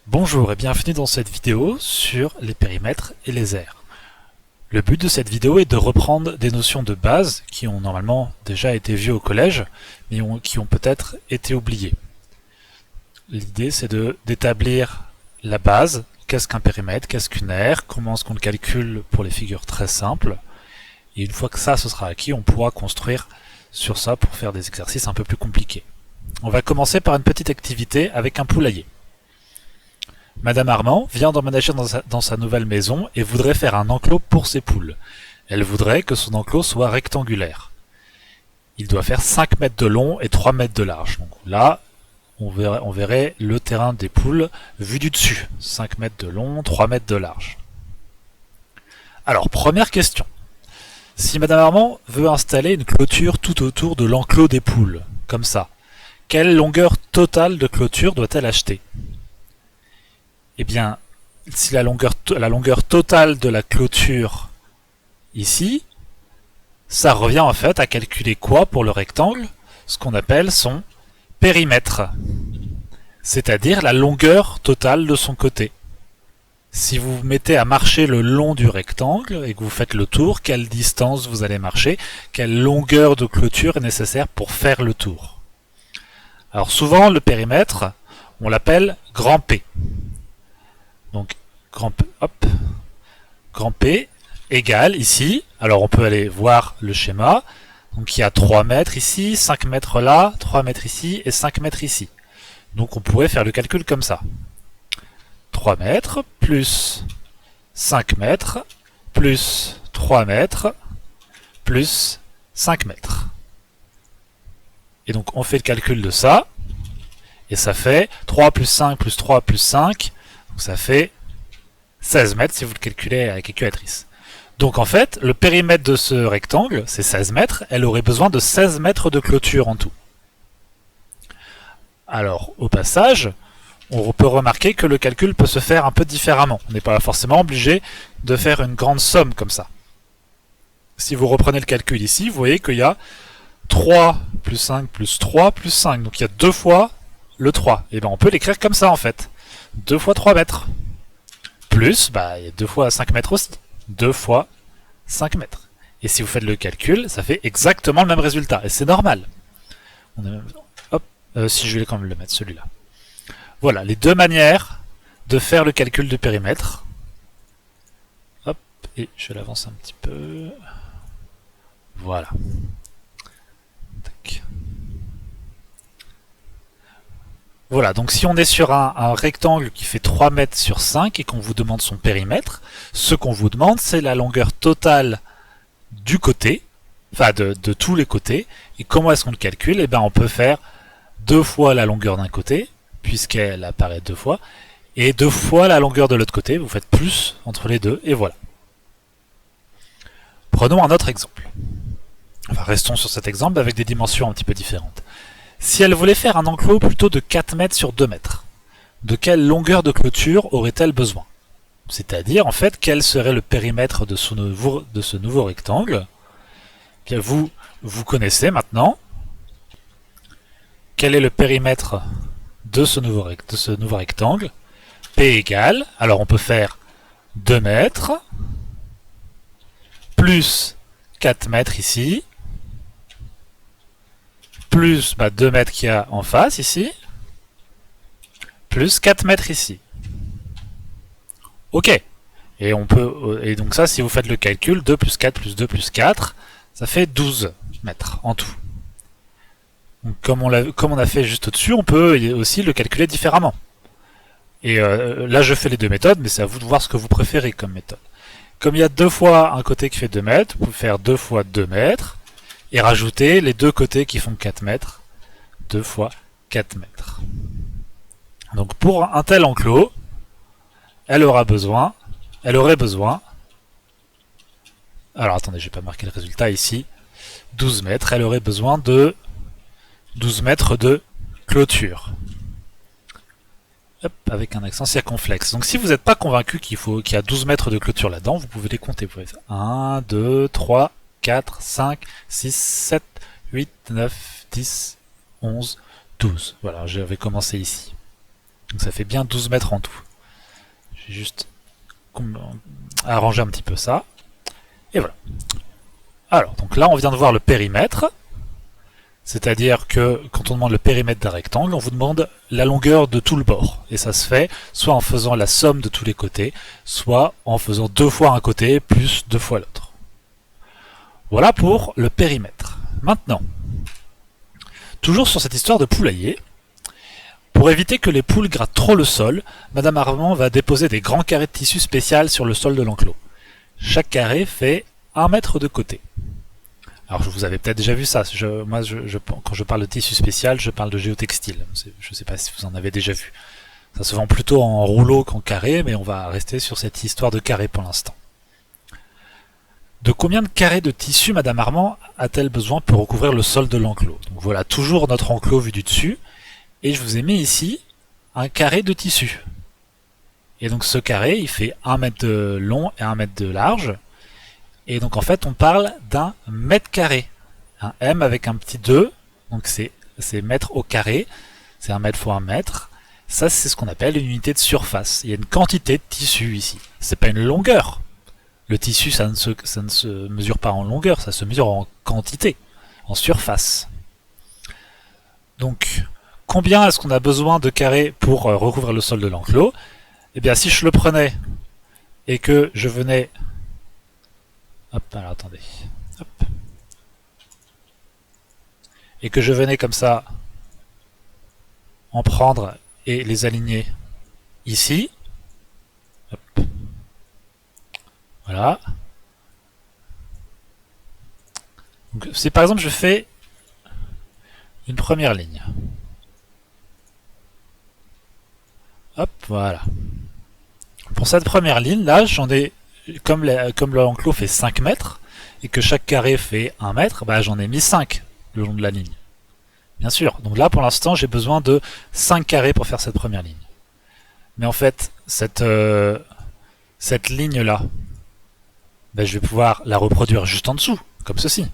Bonjour et bienvenue dans cette vidéo sur les périmètres et les aires. Le but de cette vidéo est de reprendre des notions de base qui ont normalement déjà été vues au collège, mais qui ont peut-être été oubliées. L'idée c'est d'établir la base, qu'est-ce qu'un périmètre, qu'est-ce qu'une aire, comment est-ce qu'on le calcule pour les figures très simples, et une fois que ça ce sera acquis, on pourra construire sur ça pour faire des exercices un peu plus compliqués. On va commencer par une petite activité avec un poulailler. Madame Armand vient d'emménager dans sa nouvelle maison et voudrait faire un enclos pour ses poules. Elle voudrait que son enclos soit rectangulaire. Il doit faire 5 mètres de long et 3 mètres de large. Donc là, on verrait le terrain des poules vu du dessus. 5 mètres de long, 3 mètres de large. Alors, première question. Si Madame Armand veut installer une clôture tout autour de l'enclos des poules, comme ça, quelle longueur totale de clôture doit-elle acheter ? Eh bien, si la longueur totale de la clôture ici, ça revient en fait à calculer quoi pour le rectangle? Ce qu'on appelle son périmètre, c'est-à-dire la longueur totale de son côté. Si vous vous mettez à marcher le long du rectangle et que vous faites le tour, quelle distance vous allez marcher? Quelle longueur de clôture est nécessaire pour faire le tour? Alors souvent, le périmètre, on l'appelle grand P. Donc, grand P égale ici, alors on peut aller voir le schéma, donc il y a 3 mètres ici, 5 mètres là, 3 mètres ici et 5 mètres ici. Donc on pourrait faire le calcul comme ça. 3 mètres plus 5 mètres plus 3 mètres plus 5 mètres. Et donc on fait le calcul de ça, et ça fait 3 plus 5 plus 3 plus 5, donc ça fait 16 mètres si vous le calculez à la calculatrice. Donc en fait, le périmètre de ce rectangle, c'est 16 mètres, elle aurait besoin de 16 mètres de clôture en tout. Alors, au passage, on peut remarquer que le calcul peut se faire un peu différemment. On n'est pas forcément obligé de faire une grande somme comme ça. Si vous reprenez le calcul ici, vous voyez qu'il y a 3 plus 5 plus 3 plus 5. Donc il y a 2 fois le 3. Et bien on peut l'écrire comme ça en fait. 2 fois 3 mètres. Plus, il y a 2 fois 5 mètres aussi. 2 fois 5 mètres. Et si vous faites le calcul, ça fait exactement le même résultat. Et c'est normal. Si je vais quand même le mettre, celui-là. Voilà, les deux manières de faire le calcul du périmètre. Hop, et je l'avance un petit peu. Voilà. Tac. Voilà, donc si on est sur un rectangle qui fait 3 mètres sur 5 et qu'on vous demande son périmètre, ce qu'on vous demande, c'est la longueur totale du côté, enfin de tous les côtés. Et comment est-ce qu'on le calcule? Eh bien, on peut faire 2 fois la longueur d'un côté, puisqu'elle apparaît 2 fois, et 2 fois la longueur de l'autre côté. Vous faites plus entre les deux, et voilà. Prenons un autre exemple. Enfin, restons sur cet exemple avec des dimensions un petit peu différentes. Si elle voulait faire un enclos plutôt de 4 mètres sur 2 mètres, de quelle longueur de clôture aurait-elle besoin? C'est-à-dire, en fait, quel serait le périmètre de ce nouveau rectangle? Bien, vous connaissez maintenant. Quel est le périmètre de ce nouveau rectangle? P égale, alors on peut faire 2 mètres, plus 4 mètres ici, plus 2 mètres qu'il y a en face ici, plus 4 mètres ici. Ok. Et donc ça, si vous faites le calcul, 2 plus 4 plus 2 plus 4, ça fait 12 mètres en tout. Donc comme on a fait juste au-dessus, on peut aussi le calculer différemment. Et là, je fais les deux méthodes, mais c'est à vous de voir ce que vous préférez comme méthode. Comme il y a 2 fois un côté qui fait 2 mètres, vous pouvez faire 2 fois 2 mètres, et rajouter les deux côtés qui font 4 mètres, 2 fois 4 mètres. Donc pour un tel enclos, elle aurait besoin, alors attendez, je vais pas marquer le résultat ici, 12 mètres, elle aurait besoin de 12 mètres de clôture. Hop, avec un accent circonflexe. Donc si vous n'êtes pas convaincu qu'il y a 12 mètres de clôture là-dedans, vous pouvez les compter. Vous pouvez faire 1, 2, 3, 4, 5, 6, 7, 8, 9, 10, 11, 12. Voilà, j'avais commencé ici. Donc ça fait bien 12 mètres en tout. J'ai juste arranger un petit peu ça. Et voilà. Alors, donc là, on vient de voir le périmètre. C'est-à-dire que quand on demande le périmètre d'un rectangle, on vous demande la longueur de tout le bord. Et ça se fait soit en faisant la somme de tous les côtés, soit en faisant 2 fois un côté plus 2 fois l'autre. Voilà pour le périmètre. Maintenant, toujours sur cette histoire de poulailler, pour éviter que les poules grattent trop le sol, Madame Armand va déposer des grands carrés de tissu spécial sur le sol de l'enclos. Chaque carré fait 1 mètre de côté. Alors vous avez peut-être déjà vu ça. Quand je parle de tissu spécial, je parle de géotextile. Je ne sais pas si vous en avez déjà vu. Ça se vend plutôt en rouleau qu'en carré, mais on va rester sur cette histoire de carré pour l'instant. De combien de carrés de tissu Madame Armand a-t-elle besoin pour recouvrir le sol de l'enclos? Donc voilà, toujours notre enclos vu du dessus. Et je vous ai mis ici un carré de tissu. Et donc ce carré, il fait 1 mètre de long et 1 mètre de large. Et donc en fait, on parle d'un mètre carré. Un M avec un petit 2, donc c'est mètre au carré, c'est 1 mètre fois 1 mètre. Ça, c'est ce qu'on appelle une unité de surface. Il y a une quantité de tissu ici. C'est pas une longueur. Le tissu, ça ne se mesure pas en longueur, ça se mesure en quantité, en surface. Donc, combien est-ce qu'on a besoin de carrés pour recouvrir le sol de l'enclos? Eh bien, si je le prenais et que je venais... Hop, alors attendez. Hop. Et que je venais comme ça en prendre et les aligner ici. Hop. Voilà. Donc, si par exemple je fais une première ligne. Hop, voilà. Pour cette première ligne, là, j'en ai, comme l'enclos fait 5 mètres, et que chaque carré fait 1 mètre, bah, j'en ai mis 5 le long de la ligne. Bien sûr. Donc là, pour l'instant, j'ai besoin de 5 carrés pour faire cette première ligne. Mais en fait, cette ligne-là, bah, je vais pouvoir la reproduire juste en dessous, comme ceci.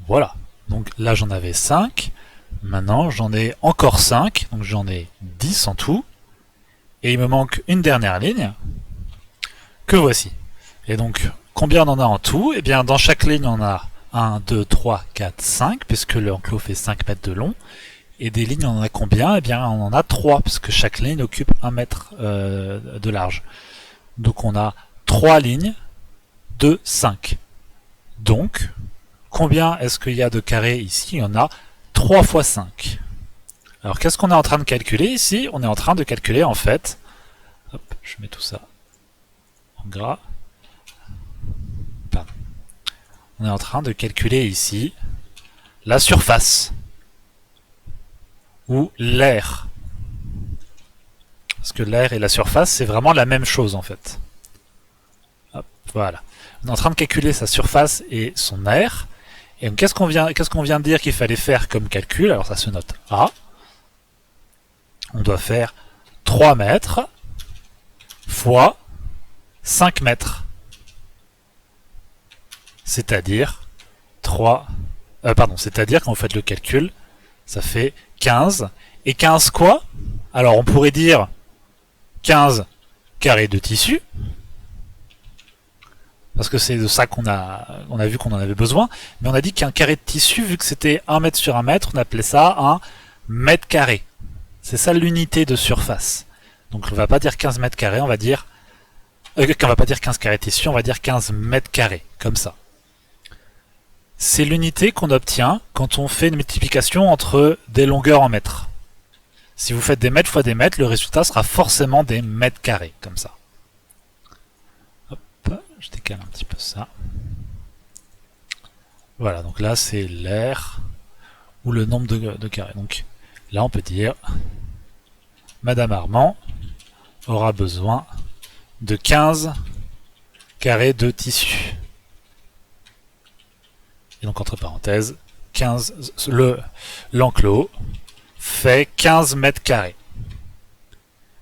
Voilà. Donc là, j'en avais 5. Maintenant, j'en ai encore 5. Donc j'en ai 10 en tout. Et il me manque une dernière ligne, que voici. Et donc, combien on en a en tout? Eh bien, dans chaque ligne, on a 1, 2, 3, 4, 5, puisque l'enclos fait 5 mètres de long. Et des lignes, on en a combien? Eh bien, on en a 3, puisque chaque ligne occupe 1 mètre de large. Donc, on a 3 lignes de 5. Donc, combien est-ce qu'il y a de carrés ici? Il y en a 3 fois 5. Alors, qu'est-ce qu'on est en train de calculer ici? On est en train de calculer, en fait... Hop, je mets tout ça en gras. Pardon. On est en train de calculer ici la surface. Ou l'air. Parce que l'air et la surface, c'est vraiment la même chose, en fait. Hop, voilà. On est en train de calculer sa surface et son air. Et donc, qu'est-ce qu'on vient de dire qu'il fallait faire comme calcul? Alors, ça se note A. On doit faire 3 mètres fois 5 mètres. C'est-à-dire c'est-à-dire quand vous faites le calcul, ça fait 15. Et 15 quoi? Alors on pourrait dire 15 carrés de tissu, parce que c'est de ça qu'on a vu qu'on en avait besoin, mais on a dit qu'un carré de tissu, vu que c'était 1 mètre sur 1 mètre, on appelait ça un mètre carré. C'est ça l'unité de surface. Donc on va pas dire 15 mètres carrés, on va dire... on va pas dire 15 carrés de tissu, on va dire 15 mètres carrés, comme ça. C'est l'unité qu'on obtient quand on fait une multiplication entre des longueurs en mètres. Si vous faites des mètres fois des mètres, le résultat sera forcément des mètres carrés, comme ça. Hop, je décale un petit peu ça. Voilà, donc là c'est l'air ou le nombre de carrés. Donc là on peut dire Madame Armand aura besoin de 15 carrés de tissu. Et donc entre parenthèses, 15, l'enclos fait 15 mètres carrés.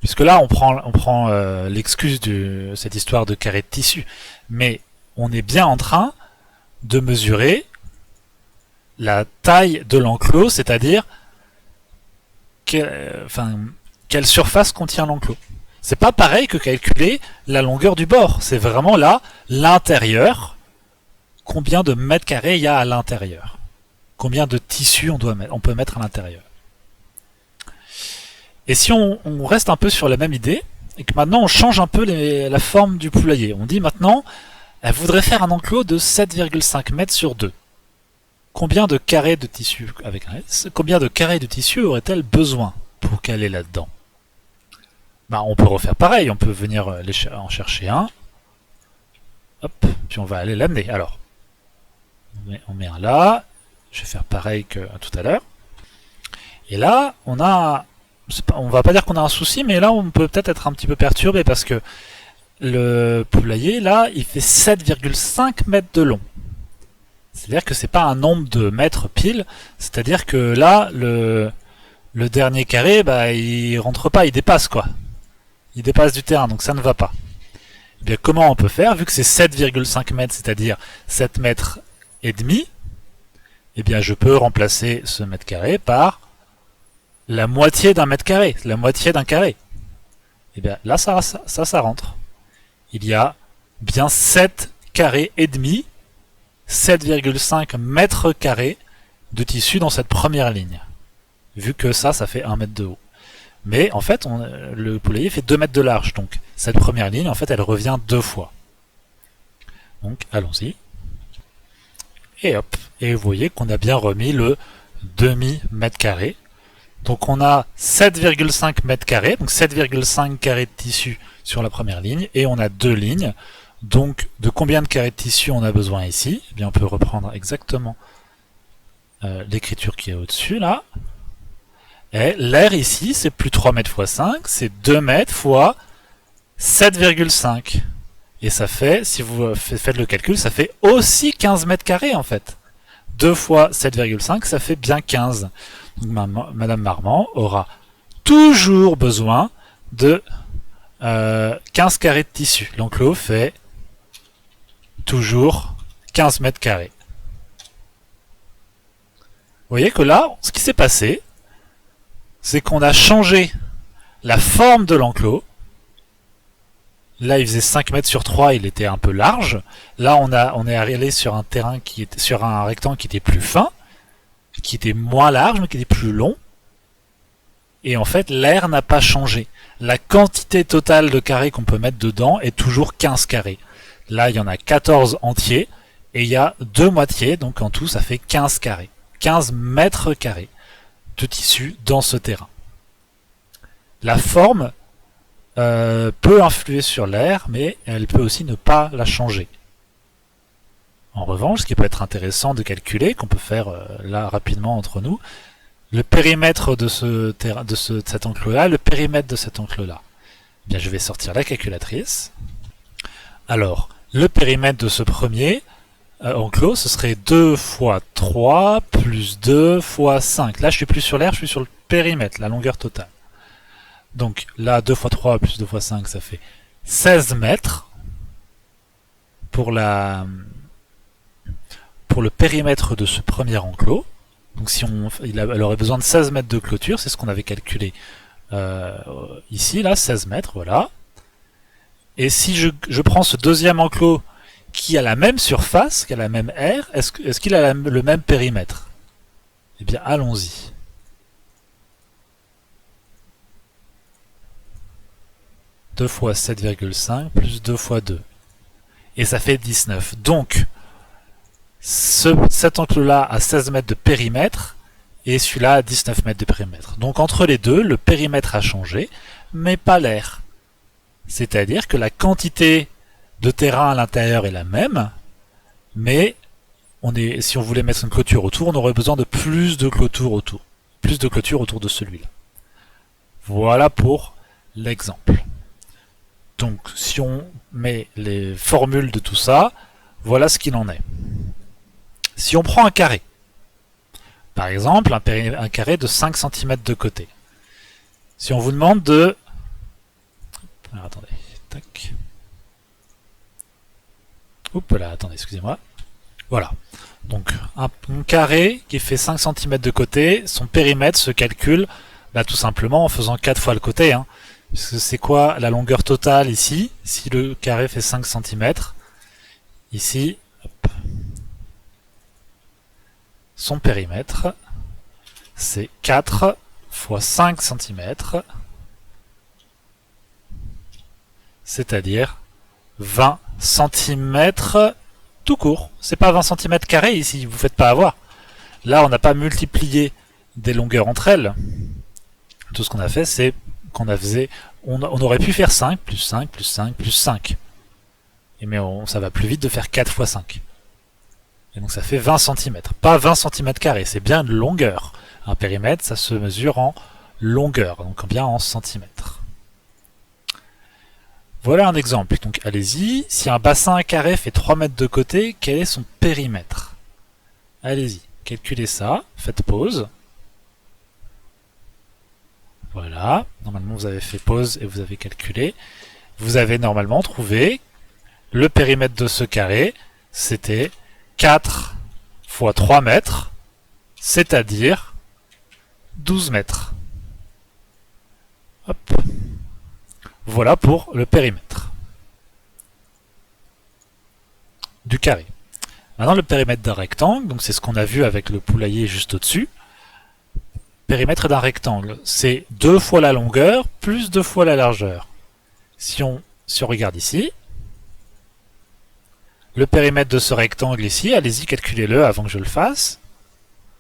Puisque là, on prend l'excuse de cette histoire de carré de tissu. Mais on est bien en train de mesurer la taille de l'enclos, c'est-à-dire quelle surface contient l'enclos. C'est pas pareil que calculer la longueur du bord. C'est vraiment là, l'intérieur, combien de mètres carrés il y a à l'intérieur. Combien de tissu on peut mettre à l'intérieur. Et si on reste un peu sur la même idée, et que maintenant on change un peu la forme du poulailler. On dit maintenant, elle voudrait faire un enclos de 7,5 mètres sur 2. Combien de carrés de tissu avec un S, combien de carrés de tissu aurait-elle besoin pour qu'elle ait là-dedans? Ben, on peut refaire pareil, on peut venir en chercher un. Hop, puis on va aller l'amener. Alors, on met un là. Je vais faire pareil que tout à l'heure. Et là, on va pas dire qu'on a un souci, mais là, on peut peut-être être un petit peu perturbé parce que le poulailler, là, il fait 7,5 mètres de long. C'est-à-dire que c'est pas un nombre de mètres pile, c'est-à-dire que là, le dernier carré, bah, il rentre pas, il dépasse quoi. Il dépasse du terrain, donc ça ne va pas. Et bien, comment on peut faire, vu que c'est 7,5 mètres, c'est-à-dire 7 mètres et demi, eh bien, je peux remplacer ce mètre carré par la moitié d'un mètre carré, la moitié d'un carré. Et bien, là, ça rentre. Il y a bien 7 carrés et demi, 7,5 mètres carrés de tissu dans cette première ligne. Vu que ça fait 1 mètre de haut. Mais en fait, le poulailler fait 2 mètres de large. Donc cette première ligne, en fait, elle revient 2 fois. Donc allons-y. Et hop. Et vous voyez qu'on a bien remis le demi-mètre carré. Donc on a 7,5 mètres carrés. Donc 7,5 carrés de tissu sur la première ligne. Et on a 2 lignes. Donc de combien de carrés de tissu on a besoin ici? Eh bien, on peut reprendre exactement l'écriture qui est au-dessus là. Et l'air ici, c'est plus 3 mètres x 5, c'est 2 mètres fois 7,5. Et ça fait, si vous faites le calcul, ça fait aussi 15 mètres carrés en fait. 2 fois 7,5, ça fait bien 15. Donc Madame Marmand aura toujours besoin de 15 carrés de tissu. L'enclos fait toujours 15 mètres carrés. Vous voyez que là, ce qui s'est passé, c'est qu'on a changé la forme de l'enclos. Là, il faisait 5 mètres sur 3, il était un peu large. Là, on est allé sur un terrain sur un rectangle qui était plus fin, qui était moins large, mais qui était plus long. Et en fait, l'air n'a pas changé. La quantité totale de carrés qu'on peut mettre dedans est toujours 15 carrés. Là, il y en a 14 entiers, et il y a 2 moitiés, donc en tout, ça fait 15 carrés. 15 mètres carrés de tissu dans ce terrain. La forme peut influer sur l'air, mais elle peut aussi ne pas la changer. En revanche, ce qui peut être intéressant de calculer, qu'on peut faire là rapidement entre nous, le périmètre de cet enclos-là, le périmètre de cet enclos-là. Bien, je vais sortir la calculatrice. Alors, le périmètre de ce premier enclos, ce serait 2 fois 3 plus 2 fois 5. Là, je suis plus sur l'air, je suis sur le périmètre, la longueur totale. Donc là, 2 fois 3 plus 2 fois 5, ça fait 16 mètres pour le périmètre de ce premier enclos. Donc si elle aurait besoin de 16 mètres de clôture, c'est ce qu'on avait calculé ici, là, 16 mètres, voilà. Et si je prends ce deuxième enclos qui a la même surface, qui a la même aire, est-ce qu'il a le même périmètre? Eh bien, allons-y. « 2 fois 7,5 plus 2 fois 2. » Et ça fait 19. Donc, cet enclos-là a 16 mètres de périmètre, et celui-là a 19 mètres de périmètre. Donc, entre les deux, le périmètre a changé, mais pas l'air. C'est-à-dire que la quantité de terrain à l'intérieur est la même, mais si on voulait mettre une clôture autour, on aurait besoin de plus de clôture autour. Plus de clôture autour de celui-là. Voilà pour l'exemple. Donc, si on met les formules de tout ça, voilà ce qu'il en est. Si on prend un carré, par exemple, un carré de 5 cm de côté. Si on vous demande de... Alors, attendez, tac. Oups là, attendez, excusez-moi. Voilà. Donc, un carré qui fait 5 cm de côté, son périmètre se calcule Bah tout simplement en faisant 4 fois le côté. Hein. Parce que c'est quoi la longueur totale ici? Si le carré fait 5 cm, ici, hop, son périmètre, c'est 4 fois 5 cm, c'est-à-dire 20 cm tout court. C'est pas 20 cm carrés ici, vous faites pas avoir. Là, on n'a pas multiplié des longueurs entre elles. Tout ce qu'on a fait, c'est qu'on a fait, on aurait pu faire 5, plus 5, plus 5, plus 5. Mais ça va plus vite de faire 4 fois 5. Et donc ça fait 20 cm. Pas 20 cm carrés, c'est bien une longueur. Un périmètre, ça se mesure en longueur, donc bien en centimètres. Voilà un exemple. Donc allez-y. Si un bassin carré fait 3 mètres de côté, quel est son périmètre? Allez-y, calculez ça, faites pause. Voilà, normalement vous avez fait pause et vous avez calculé. Vous avez normalement trouvé le périmètre de ce carré, c'était 4 fois 3 mètres, c'est-à-dire 12 mètres. Hop. Voilà pour le périmètre du carré. Maintenant le périmètre d'un rectangle, donc c'est ce qu'on a vu avec le poulailler juste au-dessus. Périmètre d'un rectangle, c'est 2 fois la longueur plus 2 fois la largeur. Si on regarde ici, le périmètre de ce rectangle ici, allez-y, calculez-le avant que je le fasse.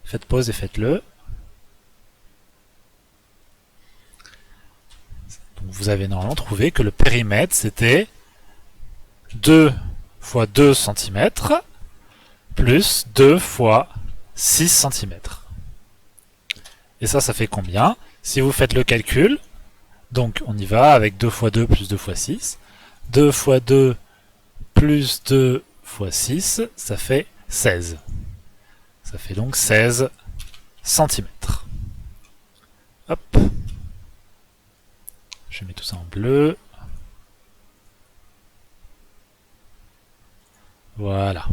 Faites pause et faites-le. Vous avez normalement trouvé que le périmètre, c'était 2 fois 2 cm plus 2 fois 6 cm. Et ça fait combien? Si vous faites le calcul, donc on y va avec 2 fois 2 plus 2 fois 6. 2 fois 2 plus 2 fois 6, ça fait 16. Ça fait donc 16 cm. Hop. Je mets tout ça en bleu. Voilà.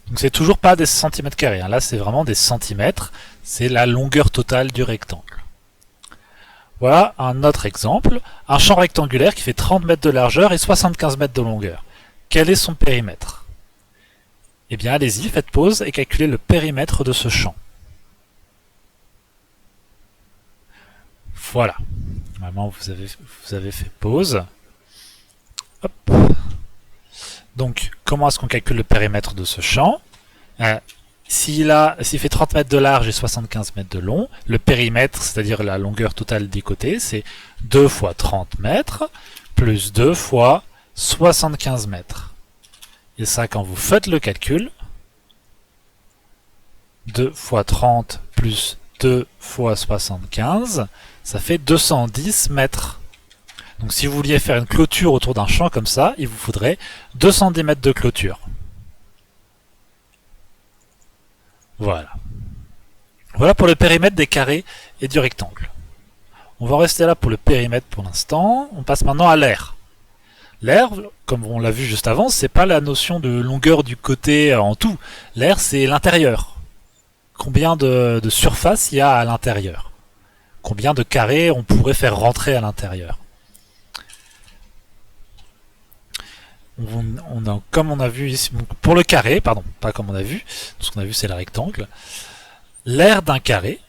Donc c'est toujours pas des centimètres carrés. Hein. Là, c'est vraiment des centimètres. C'est la longueur totale du rectangle. Voilà un autre exemple. Un champ rectangulaire qui fait 30 mètres de largeur et 75 mètres de longueur. Quel est son périmètre? Eh bien, allez-y, faites pause et calculez le périmètre de ce champ. Voilà. Normalement, vous avez fait pause. Hop. Donc, comment est-ce qu'on calcule le périmètre de ce champ? S'il fait 30 mètres de large et 75 mètres de long, le périmètre, c'est-à-dire la longueur totale des côtés, c'est 2 fois 30 mètres plus 2 fois 75 mètres. Et ça, quand vous faites le calcul, 2 fois 30 plus 2 fois 75, ça fait 210 mètres. Donc si vous vouliez faire une clôture autour d'un champ comme ça, il vous faudrait 210 mètres de clôture. Voilà. Voilà pour le périmètre des carrés et du rectangle. On va rester là pour le périmètre pour l'instant. On passe maintenant à l'aire. L'aire, comme on l'a vu juste avant, c'est pas la notion de longueur du côté en tout. L'aire, c'est l'intérieur. Combien de surface il y a à l'intérieur? Combien de carrés on pourrait faire rentrer à l'intérieur? Comme on a vu ici, pour le carré, pardon, pas comme on a vu, tout ce qu'on a vu c'est le rectangle. L'aire d'un carré,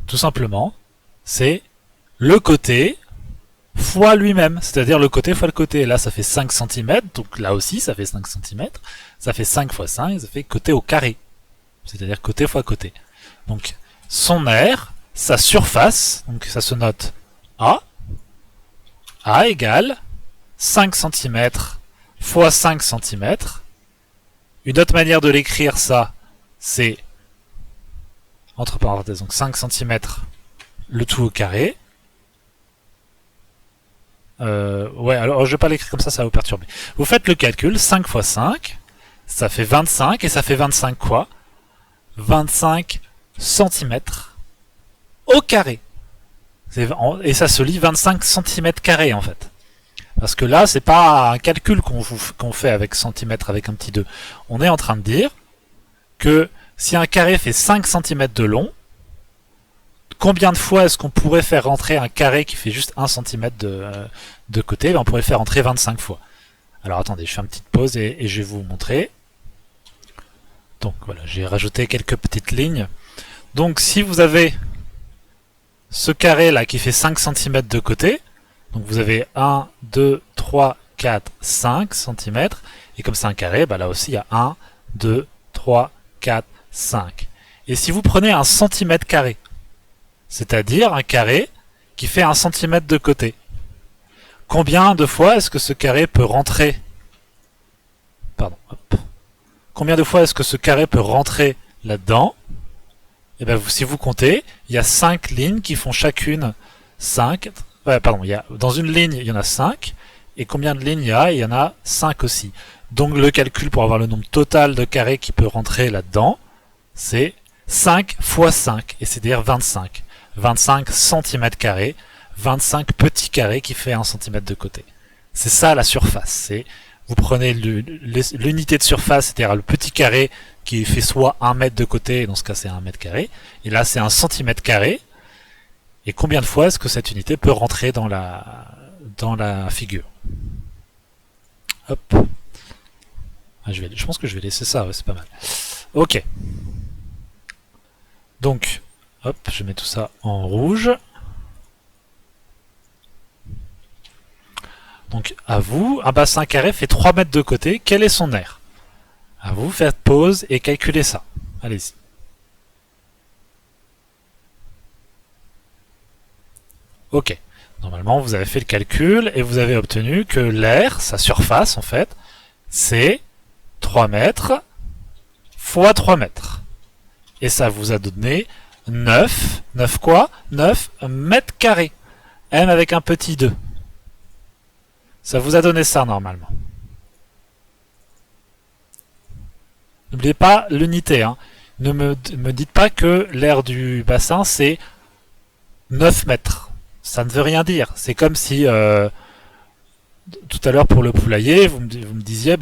tout simplement, c'est le côté fois lui-même, c'est-à-dire le côté fois le côté. Là, ça fait 5 cm, donc là aussi, ça fait 5 cm. Ça fait 5 fois 5, ça fait côté au carré. C'est-à-dire côté fois côté. Donc, son aire, sa surface, donc ça se note A égale 5 cm fois 5 cm. Une autre manière de l'écrire, ça, c'est, entre parenthèses, donc 5 cm, le tout au carré. Ouais, alors je vais pas l'écrire comme ça va vous perturber. Vous faites le calcul, 5 fois 5, ça fait 25, et ça fait 25 quoi? 25 cm au carré. Et ça se lit 25 cm carrés en fait. Parce que là, c'est pas un calcul qu'on fait avec centimètre avec un petit 2. On est en train de dire que si un carré fait 5 cm de long, combien de fois est-ce qu'on pourrait faire rentrer un carré qui fait juste 1 cm de côté? On pourrait faire rentrer 25 fois. Alors attendez, je fais une petite pause et je vais vous montrer. Donc voilà, j'ai rajouté quelques petites lignes. Donc si vous avez ce carré là qui fait 5 cm de côté, donc vous avez 1, 2, 3, 4, 5 cm, et comme c'est un carré, bah là aussi il y a 1, 2, 3, 4, 5. Et si vous prenez un centimètre carré, c'est-à-dire un carré qui fait 1 cm de côté, combien de fois est-ce que ce carré peut rentrer? Pardon, hop. Combien de fois est-ce que ce carré peut rentrer là-dedans? Et bien, si vous comptez, il y a 5 lignes qui font chacune 5. Pardon, dans une ligne, il y en a 5. Et combien de lignes il y a? Il y en a 5 aussi. Donc le calcul pour avoir le nombre total de carrés qui peut rentrer là-dedans, c'est 5 fois 5, et c'est-à-dire 25. 25 cm carrés, 25 petits carrés qui fait 1 cm de côté. C'est ça la surface. Vous prenez l'unité de surface, c'est-à-dire le petit carré qui fait soit 1 mètre de côté, et dans ce cas c'est 1 mètre carré, et là c'est 1 centimètre carré, et combien de fois est-ce que cette unité peut rentrer dans la figure? Hop. Je pense que je vais laisser ça, ouais, c'est pas mal. Ok. Donc, hop, je mets tout ça en rouge. Donc, à vous, un bassin carré fait 3 mètres de côté. Quel est son aire? À vous, faites pause et calculez ça. Allez-y. Ok. Normalement, vous avez fait le calcul et vous avez obtenu que l'aire, sa surface en fait, c'est 3 mètres fois 3 mètres. Et ça vous a donné 9 quoi? 9 mètres carrés. M avec un petit 2. Ça vous a donné ça normalement. N'oubliez pas l'unité. Hein. Ne me dites pas que l'aire du bassin c'est 9 mètres. Ça ne veut rien dire. C'est comme si tout à l'heure pour le poulailler, vous me disiez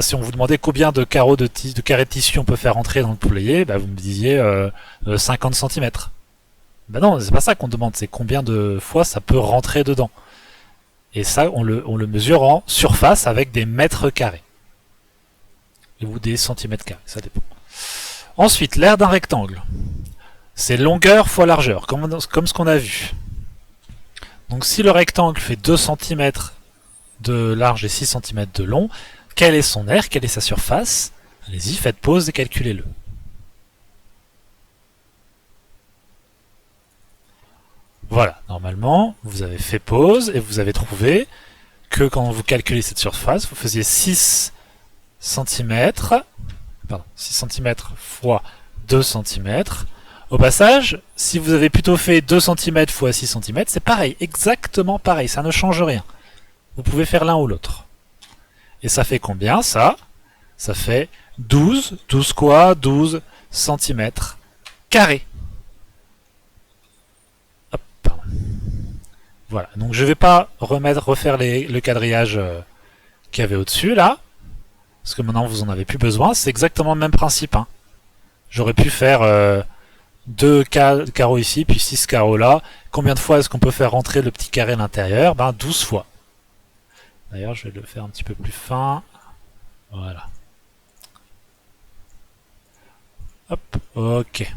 si on vous demandait combien de carreaux de carrés de tissu on peut faire entrer dans le poulailler, vous me disiez 50 cm. Non, c'est pas ça qu'on demande, c'est combien de fois ça peut rentrer dedans. Et ça, on le mesure en surface avec des mètres carrés. Ou des centimètres carrés, ça dépend. Ensuite, l'aire d'un rectangle. C'est longueur fois largeur, comme ce qu'on a vu. Donc si le rectangle fait 2 cm de large et 6 cm de long, quelle est son aire, quelle est sa surface? Allez-y, faites pause et calculez-le. Voilà, normalement, vous avez fait pause et vous avez trouvé que quand vous calculez cette surface, vous faisiez 6 cm, pardon, 6 cm fois 2 cm. Au passage, si vous avez plutôt fait 2 cm fois 6 cm, c'est pareil, exactement pareil, ça ne change rien. Vous pouvez faire l'un ou l'autre. Et ça fait combien ça? Ça fait 12 quoi? 12 cm carrés. Hop, pardon. Voilà, donc je ne vais pas refaire le quadrillage qu'il y avait au-dessus là, parce que maintenant vous en avez plus besoin, c'est exactement le même principe. Hein. J'aurais pu faire 2 carreaux ici, puis 6 carreaux là. Combien de fois est-ce qu'on peut faire rentrer le petit carré à l'intérieur? 12 fois. D'ailleurs, je vais le faire un petit peu plus fin. Voilà. Hop, ok.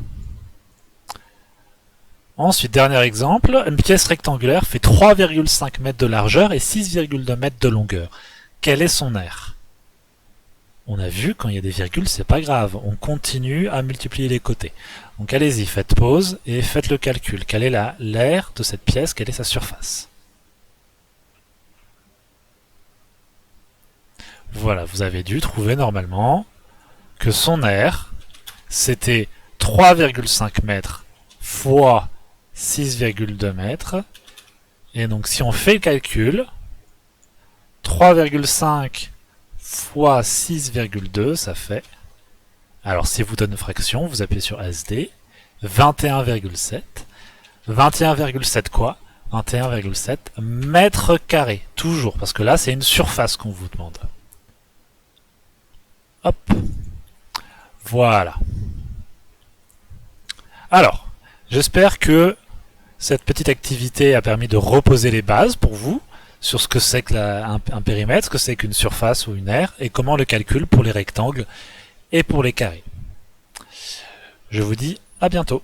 Ensuite, dernier exemple, une pièce rectangulaire fait 3,5 mètres de largeur et 6,2 mètres de longueur. Quelle est son aire? On a vu, quand il y a des virgules, c'est pas grave. On continue à multiplier les côtés. Donc allez-y, faites pause et faites le calcul. Quelle est l'aire de cette pièce? Quelle est sa surface? Voilà, vous avez dû trouver normalement que son aire, c'était 3,5 mètres fois 6,2 mètres. Et donc si on fait le calcul, 3,5 fois 6,2, ça fait... Alors si vous donne une fraction, vous appuyez sur SD, 21,7. 21,7 quoi? 21,7 mètres carrés, toujours, parce que là c'est une surface qu'on vous demande. Hop. Voilà. Alors, J'espère que cette petite activité a permis de reposer les bases pour vous sur ce que c'est que un périmètre, ce que c'est qu'une surface ou une aire, et comment on le calcule pour les rectangles et pour les carrés. Je vous dis à bientôt.